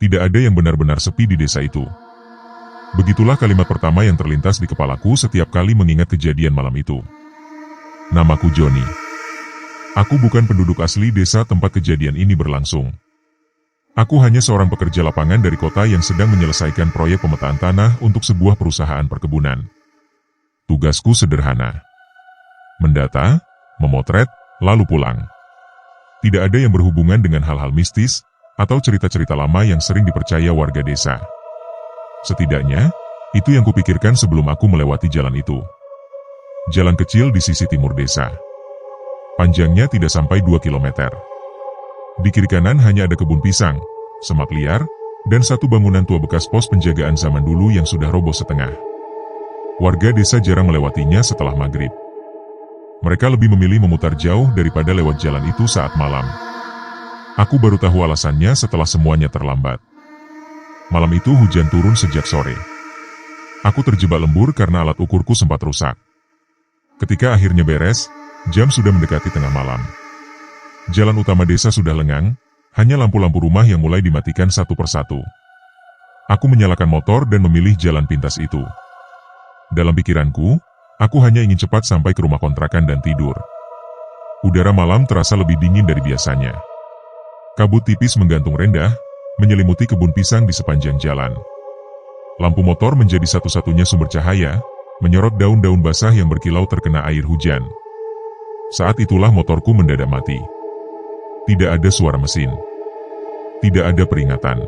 Tidak ada yang benar-benar sepi di desa itu. Begitulah kalimat pertama yang terlintas di kepalaku setiap kali mengingat kejadian malam itu. Namaku Joni. Aku bukan penduduk asli desa tempat kejadian ini berlangsung. Aku hanya seorang pekerja lapangan dari kota yang sedang menyelesaikan proyek pemetaan tanah untuk sebuah perusahaan perkebunan. Tugasku sederhana. Mendata, memotret, lalu pulang. Tidak ada yang berhubungan dengan hal-hal mistis atau cerita-cerita lama yang sering dipercaya warga desa. Setidaknya, itu yang kupikirkan sebelum aku melewati jalan itu. Jalan kecil di sisi timur desa. Panjangnya tidak sampai 2 kilometer. Di kiri kanan hanya ada kebun pisang, semak liar, dan satu bangunan tua bekas pos penjagaan zaman dulu yang sudah roboh setengah. Warga desa jarang melewatinya setelah maghrib. Mereka lebih memilih memutar jauh daripada lewat jalan itu saat malam. Aku baru tahu alasannya setelah semuanya terlambat. Malam itu hujan turun sejak sore. Aku terjebak lembur karena alat ukurku sempat rusak. Ketika akhirnya beres, jam sudah mendekati tengah malam. Jalan utama desa sudah lengang, hanya lampu-lampu rumah yang mulai dimatikan satu persatu. Aku menyalakan motor dan memilih jalan pintas itu. Dalam pikiranku, aku hanya ingin cepat sampai ke rumah kontrakan dan tidur. Udara malam terasa lebih dingin dari biasanya. Kabut tipis menggantung rendah, menyelimuti kebun pisang di sepanjang jalan. Lampu motor menjadi satu-satunya sumber cahaya, menyorot daun-daun basah yang berkilau terkena air hujan. Saat itulah motorku mendadak mati. Tidak ada suara mesin. Tidak ada peringatan.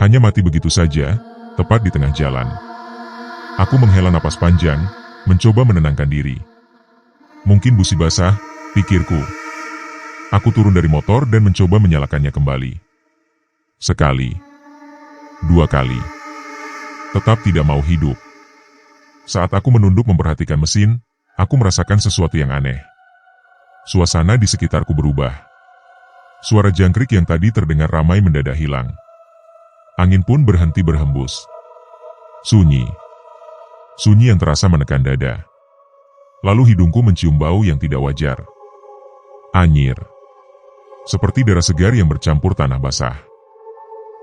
Hanya mati begitu saja, tepat di tengah jalan. Aku menghela napas panjang, mencoba menenangkan diri. Mungkin busi basah, pikirku. Aku turun dari motor dan mencoba menyalakannya kembali. Sekali. 2 kali. Tetap tidak mau hidup. Saat aku menunduk memperhatikan mesin, aku merasakan sesuatu yang aneh. Suasana di sekitarku berubah. Suara jangkrik yang tadi terdengar ramai mendadak hilang. Angin pun berhenti berhembus. Sunyi. Sunyi yang terasa menekan dada. Lalu hidungku mencium bau yang tidak wajar. Anyir. Seperti darah segar yang bercampur tanah basah.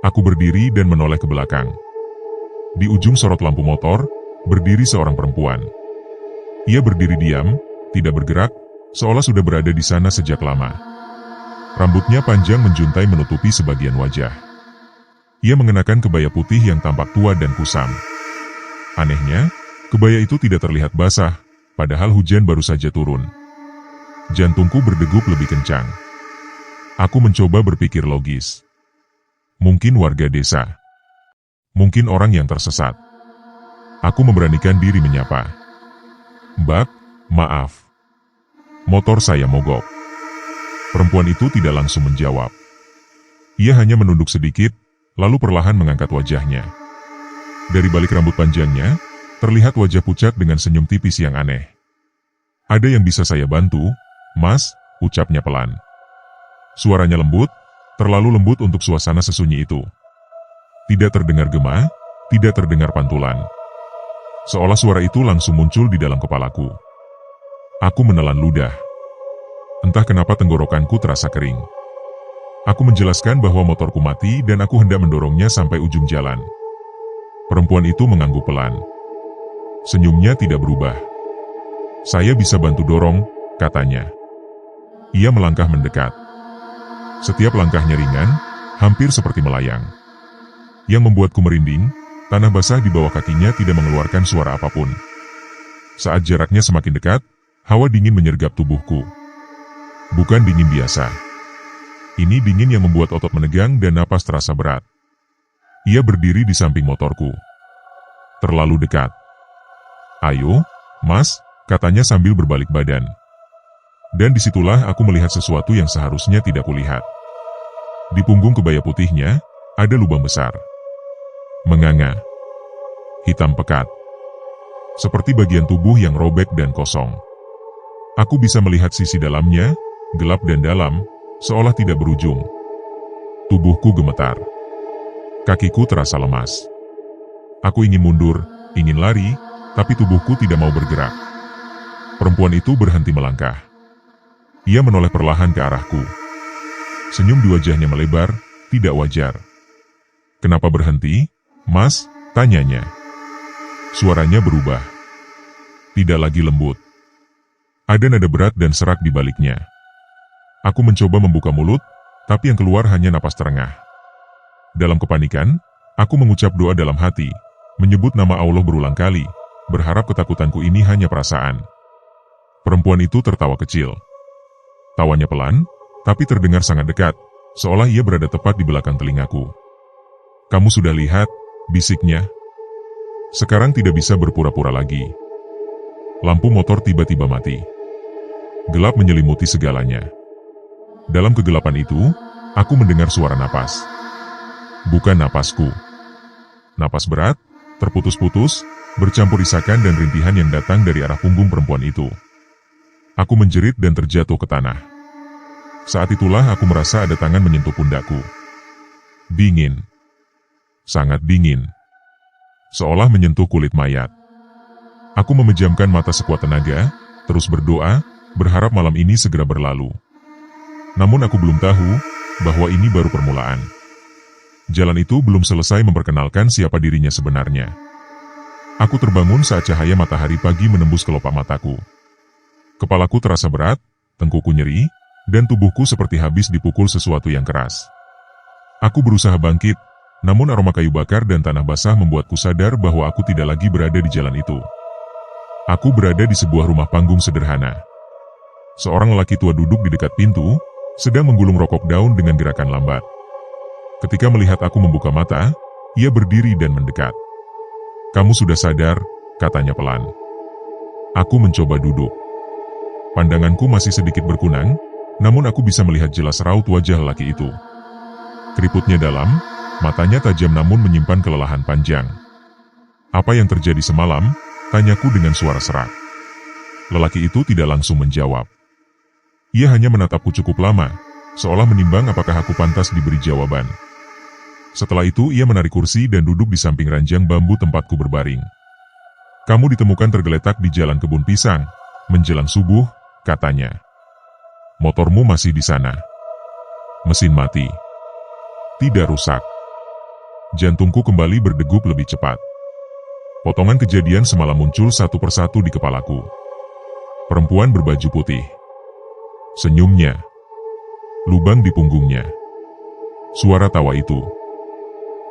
Aku berdiri dan menoleh ke belakang. Di ujung sorot lampu motor, berdiri seorang perempuan. Ia berdiri diam, tidak bergerak, seolah sudah berada di sana sejak lama. Rambutnya panjang menjuntai menutupi sebagian wajah. Ia mengenakan kebaya putih yang tampak tua dan kusam. Anehnya, kebaya itu tidak terlihat basah, padahal hujan baru saja turun. Jantungku berdegup lebih kencang. Aku mencoba berpikir logis. Mungkin warga desa. Mungkin orang yang tersesat. Aku memberanikan diri menyapa. Mbak, maaf. Motor saya mogok. Perempuan itu tidak langsung menjawab. Ia hanya menunduk sedikit, lalu perlahan mengangkat wajahnya. Dari balik rambut panjangnya, terlihat wajah pucat dengan senyum tipis yang aneh. Ada yang bisa saya bantu, Mas? Ucapnya pelan. Suaranya lembut, terlalu lembut untuk suasana sesunyi itu. Tidak terdengar gema, tidak terdengar pantulan. Seolah suara itu langsung muncul di dalam kepalaku. Aku menelan ludah. Entah kenapa tenggorokanku terasa kering. Aku menjelaskan bahwa motorku mati dan aku hendak mendorongnya sampai ujung jalan. Perempuan itu mengangguk pelan. Senyumnya tidak berubah. Saya bisa bantu dorong, katanya. Ia melangkah mendekat. Setiap langkahnya ringan, hampir seperti melayang. Yang membuatku merinding, tanah basah di bawah kakinya tidak mengeluarkan suara apapun. Saat jaraknya semakin dekat, hawa dingin menyergap tubuhku. Bukan dingin biasa. Ini dingin yang membuat otot menegang dan napas terasa berat. Ia berdiri di samping motorku. Terlalu dekat. Ayo, Mas, katanya sambil berbalik badan. Dan disitulah aku melihat sesuatu yang seharusnya tidak kulihat. Di punggung kebaya putihnya, ada lubang besar. Menganga. Hitam pekat. Seperti bagian tubuh yang robek dan kosong. Aku bisa melihat sisi dalamnya, gelap dan dalam, seolah tidak berujung. Tubuhku gemetar. Kakiku terasa lemas. Aku ingin mundur, ingin lari, tapi tubuhku tidak mau bergerak. Perempuan itu berhenti melangkah. Ia menoleh perlahan ke arahku. Senyum di wajahnya melebar, tidak wajar. Kenapa berhenti, Mas? Tanyanya. Suaranya berubah. Tidak lagi lembut. Ada nada berat dan serak di baliknya. Aku mencoba membuka mulut, tapi yang keluar hanya napas terengah. Dalam kepanikan, aku mengucap doa dalam hati, menyebut nama Allah berulang kali, berharap ketakutanku ini hanya perasaan. Perempuan itu tertawa kecil. Tawanya pelan, tapi terdengar sangat dekat, seolah ia berada tepat di belakang telingaku. Kamu sudah lihat, bisiknya. Sekarang tidak bisa berpura-pura lagi. Lampu motor tiba-tiba mati. Gelap menyelimuti segalanya. Dalam kegelapan itu, aku mendengar suara napas. Bukan napasku. Napas berat, terputus-putus, bercampur isakan dan rintihan yang datang dari arah punggung perempuan itu. Aku menjerit dan terjatuh ke tanah. Saat itulah aku merasa ada tangan menyentuh pundakku. Dingin. Sangat dingin. Seolah menyentuh kulit mayat. Aku memejamkan mata sekuat tenaga, terus berdoa, berharap malam ini segera berlalu. Namun aku belum tahu bahwa ini baru permulaan. Jalan itu belum selesai memperkenalkan siapa dirinya sebenarnya. Aku terbangun saat cahaya matahari pagi menembus kelopak mataku. Kepalaku terasa berat, tengkuku nyeri, dan tubuhku seperti habis dipukul sesuatu yang keras. Aku berusaha bangkit, namun aroma kayu bakar dan tanah basah membuatku sadar bahwa aku tidak lagi berada di jalan itu. Aku berada di sebuah rumah panggung sederhana. Seorang lelaki tua duduk di dekat pintu, sedang menggulung rokok daun dengan gerakan lambat. Ketika melihat aku membuka mata, ia berdiri dan mendekat. Kamu sudah sadar, katanya pelan. Aku mencoba duduk. Pandanganku masih sedikit berkunang, namun aku bisa melihat jelas raut wajah lelaki itu. Keriputnya dalam, matanya tajam namun menyimpan kelelahan panjang. Apa yang terjadi semalam? Tanyaku dengan suara serak. Lelaki itu tidak langsung menjawab. Ia hanya menatapku cukup lama, seolah menimbang apakah aku pantas diberi jawaban. Setelah itu ia menarik kursi dan duduk di samping ranjang bambu tempatku berbaring. Kamu ditemukan tergeletak di jalan kebun pisang, menjelang subuh, katanya. Motormu masih di sana. Mesin mati. Tidak rusak. Jantungku kembali berdegup lebih cepat. Potongan kejadian semalam muncul satu persatu di kepalaku. Perempuan berbaju putih. Senyumnya. Lubang di punggungnya. Suara tawa itu.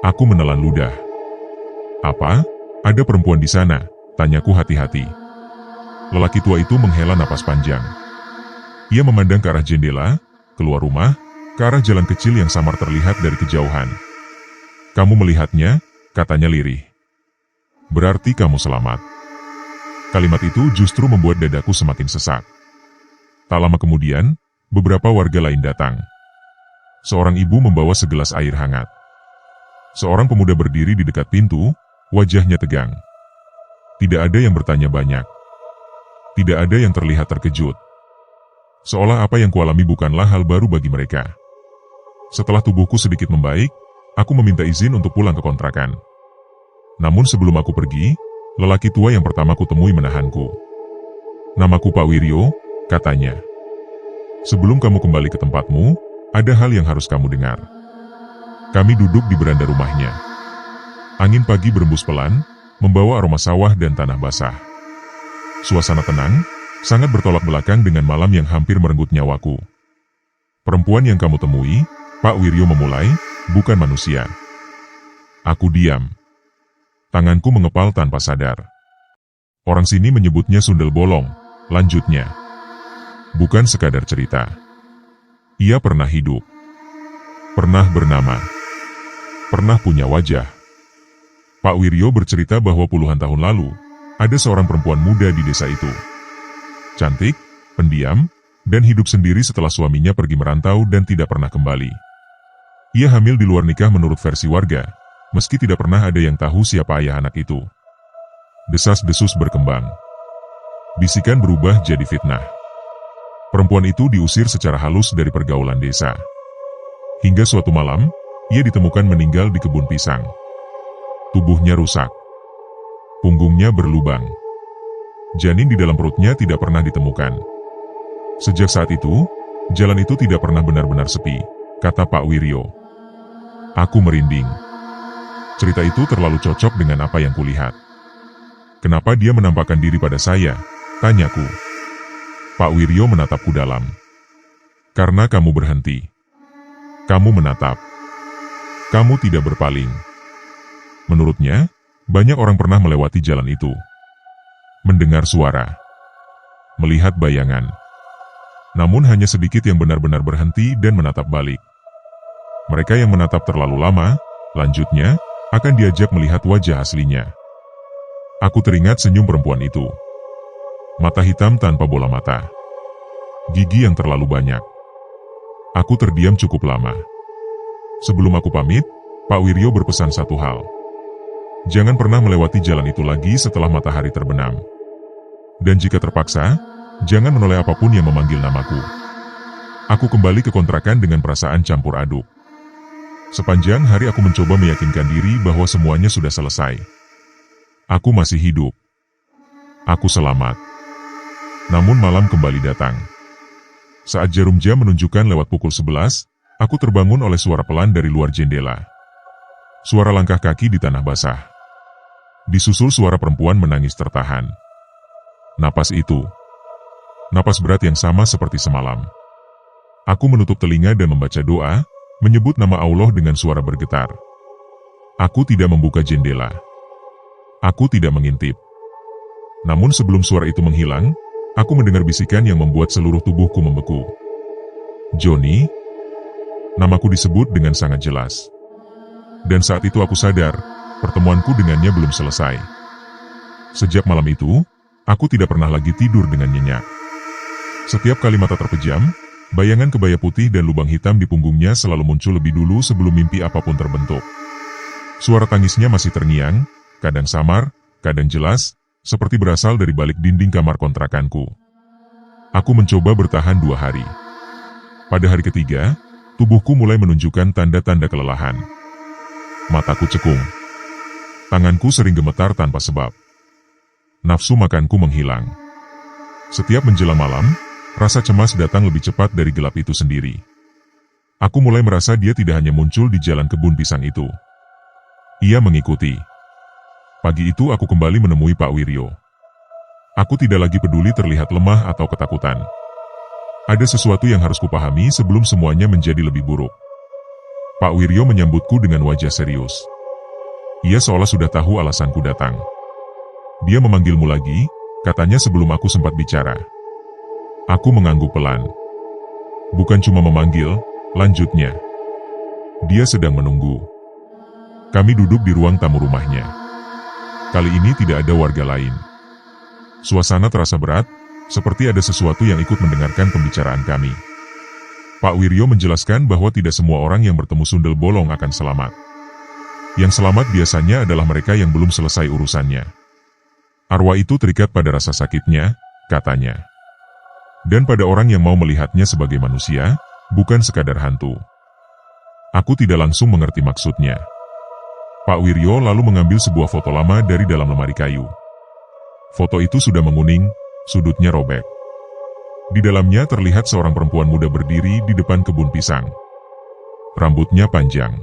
Aku menelan ludah. Apa? Ada perempuan di sana? Tanyaku hati-hati. Lelaki tua itu menghela napas panjang. Ia memandang ke arah jendela, keluar rumah, ke arah jalan kecil yang samar terlihat dari kejauhan. Kamu melihatnya, katanya lirih. Berarti kamu selamat. Kalimat itu justru membuat dadaku semakin sesak. Tak lama kemudian, beberapa warga lain datang. Seorang ibu membawa segelas air hangat. Seorang pemuda berdiri di dekat pintu, wajahnya tegang. Tidak ada yang bertanya banyak. Tidak ada yang terlihat terkejut. Seolah apa yang kualami bukanlah hal baru bagi mereka. Setelah tubuhku sedikit membaik, aku meminta izin untuk pulang ke kontrakan. Namun sebelum aku pergi, lelaki tua yang pertama kutemui menahanku. Namaku Pak Wiryo, katanya. Sebelum kamu kembali ke tempatmu, ada hal yang harus kamu dengar. Kami duduk di beranda rumahnya. Angin pagi berembus pelan, membawa aroma sawah dan tanah basah. Suasana tenang, sangat bertolak belakang dengan malam yang hampir merenggut nyawaku. Perempuan yang kamu temui, Pak Wiryo memulai, bukan manusia. Aku diam. Tanganku mengepal tanpa sadar. Orang sini menyebutnya sundel bolong, lanjutnya. Bukan sekadar cerita. Ia pernah hidup. Pernah bernama. Pernah punya wajah. Pak Wiryo bercerita bahwa puluhan tahun lalu, ada seorang perempuan muda di desa itu. Cantik, pendiam, dan hidup sendiri setelah suaminya pergi merantau dan tidak pernah kembali. Ia hamil di luar nikah menurut versi warga, meski tidak pernah ada yang tahu siapa ayah anak itu. Desas-desus berkembang. Bisikan berubah jadi fitnah. Perempuan itu diusir secara halus dari pergaulan desa. Hingga suatu malam, ia ditemukan meninggal di kebun pisang. Tubuhnya rusak. Punggungnya berlubang. Janin di dalam perutnya tidak pernah ditemukan. Sejak saat itu, jalan itu tidak pernah benar-benar sepi, kata Pak Wiryo. Aku merinding. Cerita itu terlalu cocok dengan apa yang kulihat. Kenapa dia menampakkan diri pada saya? Tanyaku. Pak Wiryo menatapku dalam. Karena kamu berhenti. Kamu menatap. Kamu tidak berpaling. Menurutnya, banyak orang pernah melewati jalan itu. Mendengar suara. Melihat bayangan. Namun hanya sedikit yang benar-benar berhenti dan menatap balik. Mereka yang menatap terlalu lama, lanjutnya, akan diajak melihat wajah aslinya. Aku teringat senyum perempuan itu. Mata hitam tanpa bola mata. Gigi yang terlalu banyak. Aku terdiam cukup lama. Sebelum aku pamit, Pak Wiryo berpesan satu hal. Jangan pernah melewati jalan itu lagi setelah matahari terbenam. Dan jika terpaksa, jangan menoleh apapun yang memanggil namaku. Aku kembali ke kontrakan dengan perasaan campur aduk. Sepanjang hari aku mencoba meyakinkan diri bahwa semuanya sudah selesai. Aku masih hidup. Aku selamat. Namun malam kembali datang. Saat jarum jam menunjukkan lewat pukul 11, aku terbangun oleh suara pelan dari luar jendela. Suara langkah kaki di tanah basah. Disusul suara perempuan menangis tertahan. Napas itu. Napas berat yang sama seperti semalam. Aku menutup telinga dan membaca doa, menyebut nama Allah dengan suara bergetar. Aku tidak membuka jendela. Aku tidak mengintip. Namun sebelum suara itu menghilang, aku mendengar bisikan yang membuat seluruh tubuhku membeku. Johnny, namaku disebut dengan sangat jelas. Dan saat itu aku sadar, pertemuanku dengannya belum selesai. Sejak malam itu, aku tidak pernah lagi tidur dengan nyenyak. Setiap kali mata terpejam, bayangan kebaya putih dan lubang hitam di punggungnya selalu muncul lebih dulu sebelum mimpi apapun terbentuk. Suara tangisnya masih terngiang, kadang samar, kadang jelas, seperti berasal dari balik dinding kamar kontrakanku. Aku mencoba bertahan 2 hari. Pada hari ketiga, tubuhku mulai menunjukkan tanda-tanda kelelahan. Mataku cekung. Tanganku sering gemetar tanpa sebab. Nafsu makanku menghilang. Setiap menjelang malam, rasa cemas datang lebih cepat dari gelap itu sendiri. Aku mulai merasa dia tidak hanya muncul di jalan kebun pisang itu. Ia mengikuti. Pagi itu aku kembali menemui Pak Wiryo. Aku tidak lagi peduli terlihat lemah atau ketakutan. Ada sesuatu yang harus kupahami sebelum semuanya menjadi lebih buruk. Pak Wiryo menyambutku dengan wajah serius. Ia seolah sudah tahu alasanku datang. Dia memanggilmu lagi, katanya sebelum aku sempat bicara. Aku mengangguk pelan. Bukan cuma memanggil, lanjutnya. Dia sedang menunggu. Kami duduk di ruang tamu rumahnya. Kali ini tidak ada warga lain. Suasana terasa berat, seperti ada sesuatu yang ikut mendengarkan pembicaraan kami. Pak Wiryo menjelaskan bahwa tidak semua orang yang bertemu sundel bolong akan selamat. Yang selamat biasanya adalah mereka yang belum selesai urusannya. Arwah itu terikat pada rasa sakitnya, katanya. Dan pada orang yang mau melihatnya sebagai manusia, bukan sekadar hantu. Aku tidak langsung mengerti maksudnya. Pak Wiryo lalu mengambil sebuah foto lama dari dalam lemari kayu. Foto itu sudah menguning, sudutnya robek. Di dalamnya terlihat seorang perempuan muda berdiri di depan kebun pisang. Rambutnya panjang.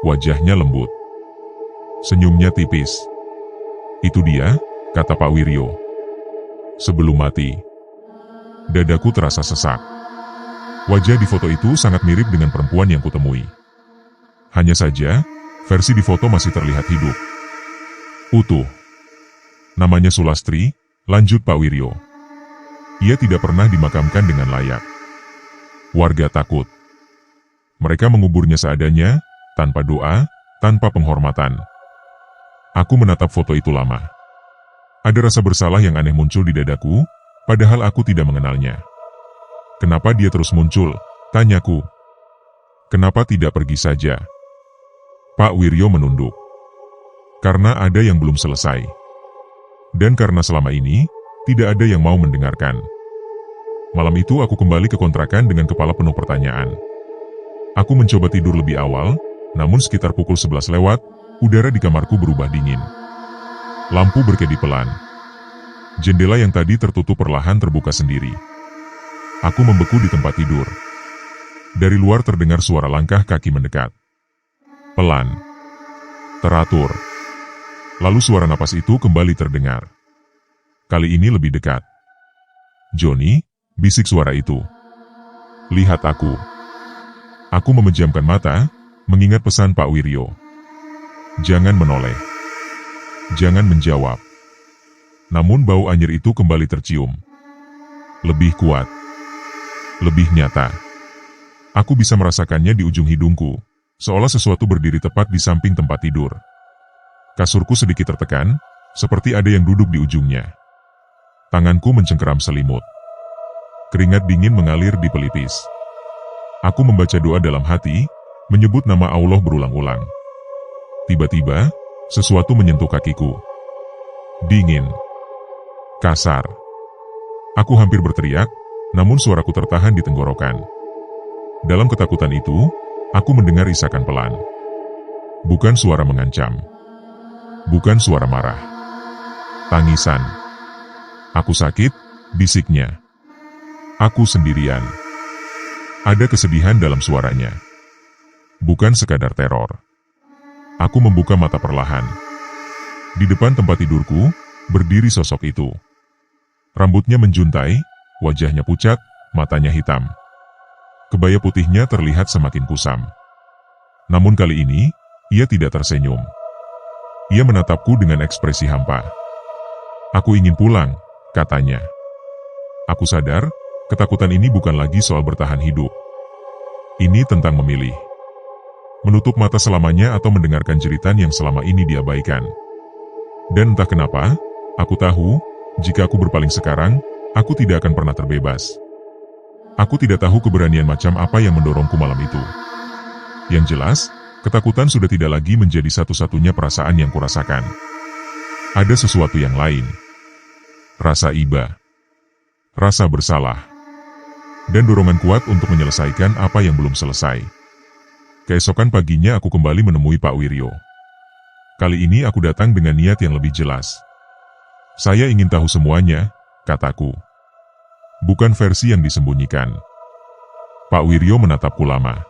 Wajahnya lembut. Senyumnya tipis. Itu dia, kata Pak Wiryo. Sebelum mati. Dadaku terasa sesak. Wajah di foto itu sangat mirip dengan perempuan yang kutemui. Hanya saja, versi di foto masih terlihat hidup. Utuh. Namanya Sulastri, lanjut Pak Wiryo. Ia tidak pernah dimakamkan dengan layak. Warga takut. Mereka menguburnya seadanya, tanpa doa, tanpa penghormatan. Aku menatap foto itu lama. Ada rasa bersalah yang aneh muncul di dadaku, padahal aku tidak mengenalnya. Kenapa dia terus muncul? Tanyaku. Kenapa tidak pergi saja? Pak Wiryo menunduk. Karena ada yang belum selesai. Dan karena selama ini, tidak ada yang mau mendengarkan. Malam itu aku kembali ke kontrakan dengan kepala penuh pertanyaan. Aku mencoba tidur lebih awal, namun sekitar pukul 11 lewat, udara di kamarku berubah dingin. Lampu berkedip pelan. Jendela yang tadi tertutup perlahan terbuka sendiri. Aku membeku di tempat tidur. Dari luar terdengar suara langkah kaki mendekat. Pelan. teratur. Lalu suara napas itu kembali terdengar. Kali ini lebih dekat. "Johnny," bisik suara itu. "Lihat aku." Aku memejamkan mata, mengingat pesan Pak Wiryo. Jangan menoleh. Jangan menjawab. Namun bau anyir itu kembali tercium. Lebih kuat. Lebih nyata. Aku bisa merasakannya di ujung hidungku, seolah sesuatu berdiri tepat di samping tempat tidur. Kasurku sedikit tertekan, seperti ada yang duduk di ujungnya. Tanganku mencengkeram selimut. Keringat dingin mengalir di pelipis. Aku membaca doa dalam hati, menyebut nama Allah berulang-ulang. Tiba-tiba, sesuatu menyentuh kakiku. Dingin. Kasar. Aku hampir berteriak, namun suaraku tertahan di tenggorokan. Dalam ketakutan itu, aku mendengar isakan pelan. Bukan suara mengancam. Bukan suara marah. Tangisan. "Aku sakit," bisiknya. "Aku sendirian." Ada kesedihan dalam suaranya. Bukan sekadar teror. Aku membuka mata perlahan. Di depan tempat tidurku, berdiri sosok itu. Rambutnya menjuntai, wajahnya pucat, matanya hitam. Kebaya putihnya terlihat semakin kusam. Namun kali ini, ia tidak tersenyum. Ia menatapku dengan ekspresi hampa. "Aku ingin pulang," katanya. Aku sadar, ketakutan ini bukan lagi soal bertahan hidup. Ini tentang memilih. Menutup mata selamanya atau mendengarkan jeritan yang selama ini diabaikan. Dan entah kenapa, aku tahu, jika aku berpaling sekarang, aku tidak akan pernah terbebas. Aku tidak tahu keberanian macam apa yang mendorongku malam itu. Yang jelas, ketakutan sudah tidak lagi menjadi satu-satunya perasaan yang kurasakan. Ada sesuatu yang lain. Rasa iba. Rasa bersalah. Dan dorongan kuat untuk menyelesaikan apa yang belum selesai. Keesokan paginya aku kembali menemui Pak Wiryo. Kali ini aku datang dengan niat yang lebih jelas. "Saya ingin tahu semuanya," kataku. "Bukan versi yang disembunyikan." Pak Wiryo menatapku lama.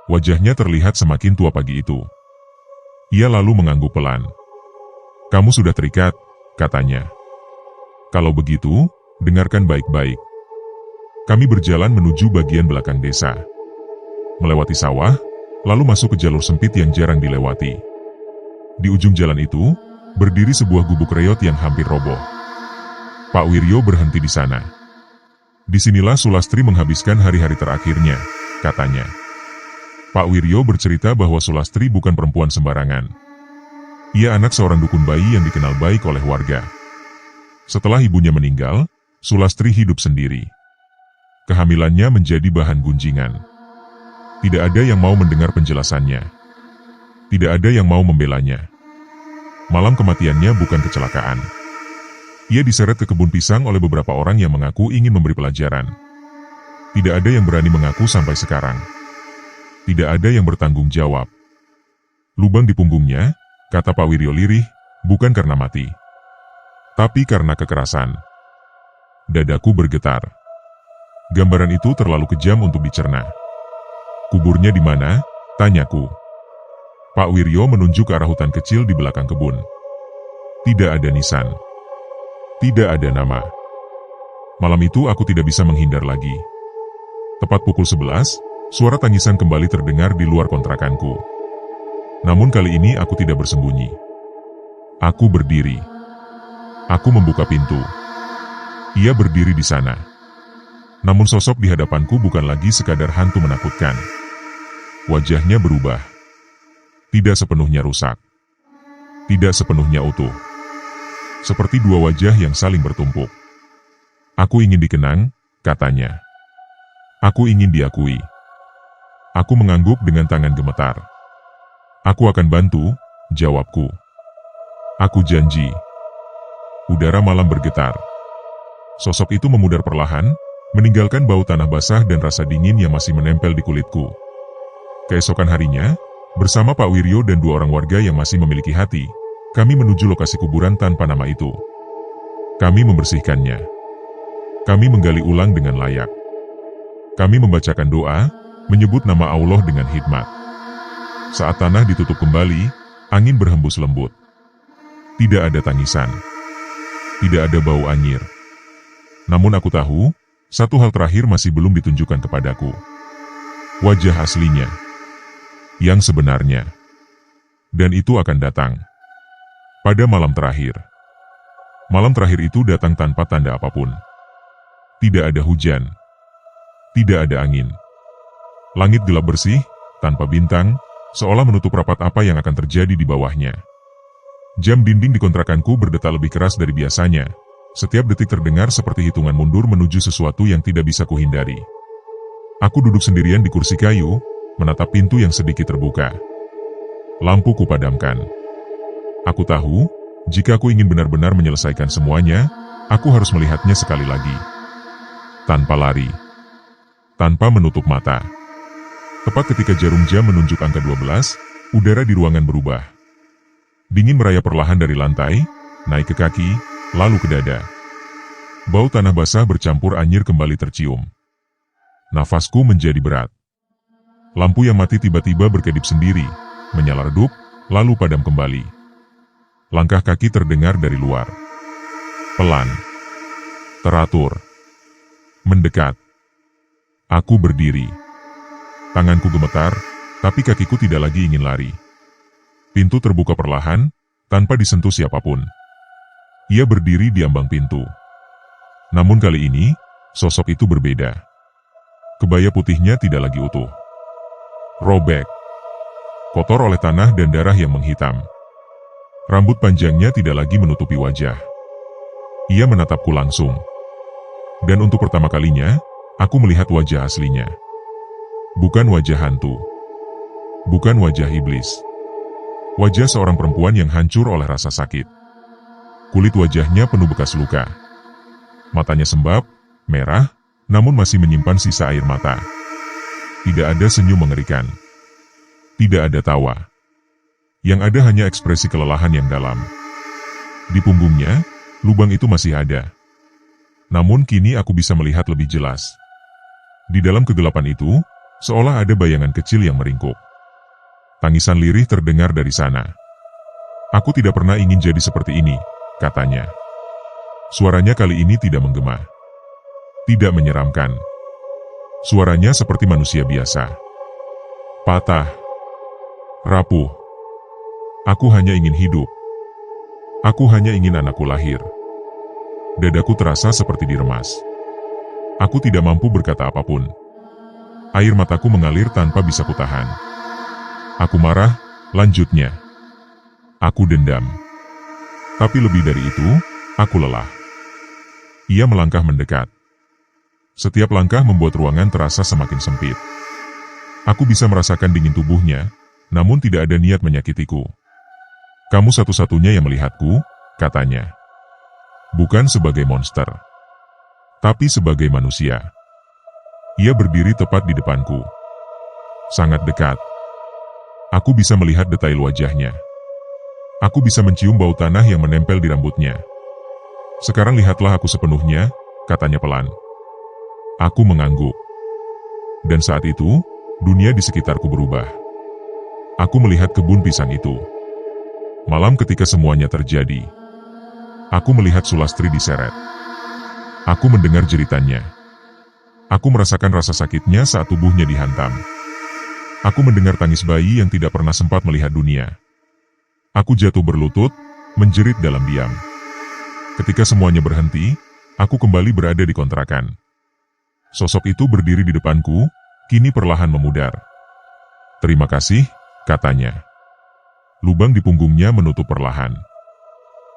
Wajahnya terlihat semakin tua pagi itu. Ia lalu mengangguk pelan. "Kamu sudah terikat," katanya. "Kalau begitu, dengarkan baik-baik. Kami berjalan menuju bagian belakang desa. Melewati sawah, lalu masuk ke jalur sempit yang jarang dilewati. Di ujung jalan itu, berdiri sebuah gubuk reot yang hampir roboh. Pak Wiryo berhenti di sana. "Disinilah Sulastri menghabiskan hari-hari terakhirnya," katanya. Pak Wiryo bercerita bahwa Sulastri bukan perempuan sembarangan. Ia anak seorang dukun bayi yang dikenal baik oleh warga. Setelah ibunya meninggal, Sulastri hidup sendiri. Kehamilannya menjadi bahan gunjingan. Tidak ada yang mau mendengar penjelasannya. Tidak ada yang mau membelanya. Malam kematiannya bukan kecelakaan. Ia diseret ke kebun pisang oleh beberapa orang yang mengaku ingin memberi pelajaran. Tidak ada yang berani mengaku sampai sekarang. Tidak ada yang bertanggung jawab. Lubang di punggungnya, kata Pak Wiryo lirih, bukan karena mati, tapi karena kekerasan. Dadaku bergetar. Gambaran itu terlalu kejam untuk dicerna. "Kuburnya di mana?" tanyaku. Pak Wiryo menunjuk ke arah hutan kecil di belakang kebun. Tidak ada nisan. Tidak ada nama. Malam itu aku tidak bisa menghindar lagi. Tepat pukul 11, suara tangisan kembali terdengar di luar kontrakanku. Namun kali ini aku tidak bersembunyi. Aku berdiri. Aku membuka pintu. Ia berdiri di sana. Namun sosok di hadapanku bukan lagi sekadar hantu menakutkan. Wajahnya berubah. Tidak sepenuhnya rusak. Tidak sepenuhnya utuh. Seperti dua wajah yang saling bertumpuk. "Aku ingin dikenang," katanya. "Aku ingin diakui." Aku mengangguk dengan tangan gemetar. "Aku akan bantu," jawabku. "Aku janji." Udara malam bergetar. Sosok itu memudar perlahan, meninggalkan bau tanah basah dan rasa dingin yang masih menempel di kulitku. Keesokan harinya, bersama Pak Wiryo dan dua orang warga yang masih memiliki hati, kami menuju lokasi kuburan tanpa nama itu. Kami membersihkannya. Kami menggali ulang dengan layak. Kami membacakan doa, menyebut nama Allah dengan hikmat. Saat tanah ditutup kembali, Angin berhembus lembut. Tidak ada tangisan. Tidak ada bau anyir. Namun aku tahu, satu hal terakhir masih belum ditunjukkan kepadaku. Wajah aslinya. Yang sebenarnya. Dan itu akan datang. Pada malam terakhir. Malam terakhir itu datang tanpa tanda apapun. Tidak ada hujan. Tidak ada angin. Langit gelap bersih, tanpa bintang, seolah menutup rapat apa yang akan terjadi di bawahnya. Jam dinding di kontrakanku berdetak lebih keras dari biasanya. Setiap detik terdengar seperti hitungan mundur menuju sesuatu yang tidak bisa kuhindari. Aku duduk sendirian di kursi kayu, menatap pintu yang sedikit terbuka. Lampu kupadamkan. Aku tahu, jika aku ingin benar-benar menyelesaikan semuanya, aku harus melihatnya sekali lagi. Tanpa lari. Tanpa menutup mata. Tepat ketika jarum jam menunjuk angka 12, udara di ruangan berubah. Dingin merayap perlahan dari lantai, naik ke kaki, lalu ke dada. Bau tanah basah bercampur anyir kembali tercium. Nafasku menjadi berat. Lampu yang mati tiba-tiba berkedip sendiri, menyala redup, lalu padam kembali. Langkah kaki terdengar dari luar. Pelan. Teratur. Mendekat. Aku berdiri. Tanganku gemetar, tapi kakiku tidak lagi ingin lari. Pintu terbuka perlahan, tanpa disentuh siapapun. Ia berdiri di ambang pintu. Namun kali ini, sosok itu berbeda. Kebaya putihnya tidak lagi utuh. Robek. Kotor oleh tanah dan darah yang menghitam. Rambut panjangnya tidak lagi menutupi wajah. Ia menatapku langsung. Dan untuk pertama kalinya, aku melihat wajah aslinya. Bukan wajah hantu. Bukan wajah iblis. Wajah seorang perempuan yang hancur oleh rasa sakit. Kulit wajahnya penuh bekas luka. Matanya sembab, merah, namun masih menyimpan sisa air mata. Tidak ada senyum mengerikan. Tidak ada tawa. Yang ada hanya ekspresi kelelahan yang dalam. Di punggungnya, lubang itu masih ada. Namun kini aku bisa melihat lebih jelas. Di dalam kegelapan itu, seolah ada bayangan kecil yang meringkuk. Tangisan lirih terdengar dari sana. Aku tidak pernah ingin jadi seperti ini, katanya. Suaranya kali ini tidak menggema. Tidak menyeramkan. Suaranya seperti manusia biasa. Patah. Rapuh. Aku hanya ingin hidup. Aku hanya ingin anakku lahir. Dadaku terasa seperti diremas. Aku tidak mampu berkata apapun. Air mataku mengalir tanpa bisa kutahan. Aku marah, lanjutnya. Aku dendam. Tapi lebih dari itu, aku lelah. Ia melangkah mendekat. Setiap langkah membuat ruangan terasa semakin sempit. Aku bisa merasakan dingin tubuhnya, namun tidak ada niat menyakitiku. Kamu satu-satunya yang melihatku, katanya. Bukan sebagai monster, tapi sebagai manusia. Ia berdiri tepat di depanku. Sangat dekat. Aku bisa melihat detail wajahnya. Aku bisa mencium bau tanah yang menempel di rambutnya. Sekarang lihatlah aku sepenuhnya, katanya pelan. Aku mengangguk. Dan saat itu, dunia di sekitarku berubah. Aku melihat kebun pisang itu. Malam ketika semuanya terjadi. Aku melihat Sulastri diseret. Aku mendengar jeritannya. Aku merasakan rasa sakitnya saat tubuhnya dihantam. Aku mendengar tangis bayi yang tidak pernah sempat melihat dunia. Aku jatuh berlutut, menjerit dalam diam. Ketika semuanya berhenti, aku kembali berada di kontrakan. Sosok itu berdiri di depanku, kini perlahan memudar. Terima kasih, katanya. Lubang di punggungnya menutup perlahan.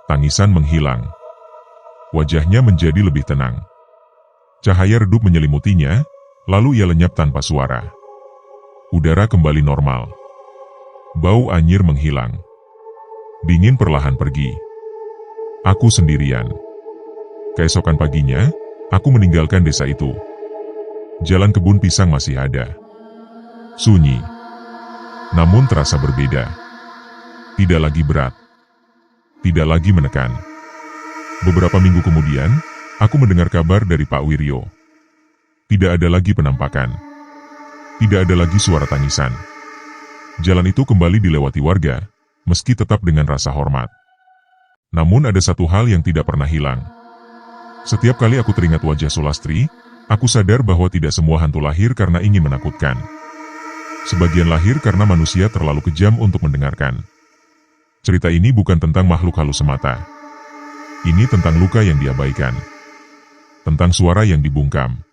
Tangisan menghilang. Wajahnya menjadi lebih tenang. Cahaya redup menyelimutinya, lalu ia lenyap tanpa suara. Udara kembali normal. Bau anyir menghilang. Dingin perlahan pergi. Aku sendirian. Keesokan paginya, aku meninggalkan desa itu. Jalan kebun pisang masih ada. Sunyi. Namun terasa berbeda. Tidak lagi berat. Tidak lagi menekan. Beberapa minggu kemudian, aku mendengar kabar dari Pak Wiryo. Tidak ada lagi penampakan. Tidak ada lagi suara tangisan. Jalan itu kembali dilewati warga, meski tetap dengan rasa hormat. Namun ada satu hal yang tidak pernah hilang. Setiap kali aku teringat wajah Sulastri, aku sadar bahwa tidak semua hantu lahir karena ingin menakutkan. Sebagian lahir karena manusia terlalu kejam untuk mendengarkan. Cerita ini bukan tentang makhluk halus semata. Ini tentang luka yang diabaikan. Tentang suara yang dibungkam.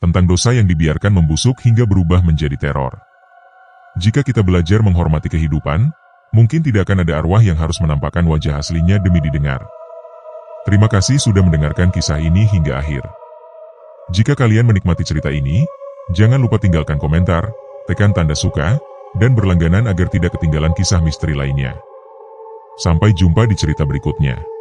Tentang dosa yang dibiarkan membusuk hingga berubah menjadi teror. Jika kita belajar menghormati kehidupan, mungkin tidak akan ada arwah yang harus menampakkan wajah aslinya demi didengar. Terima kasih sudah mendengarkan kisah ini hingga akhir. Jika kalian menikmati cerita ini, jangan lupa tinggalkan komentar, tekan tanda suka, dan berlangganan agar tidak ketinggalan kisah misteri lainnya. Sampai jumpa di cerita berikutnya.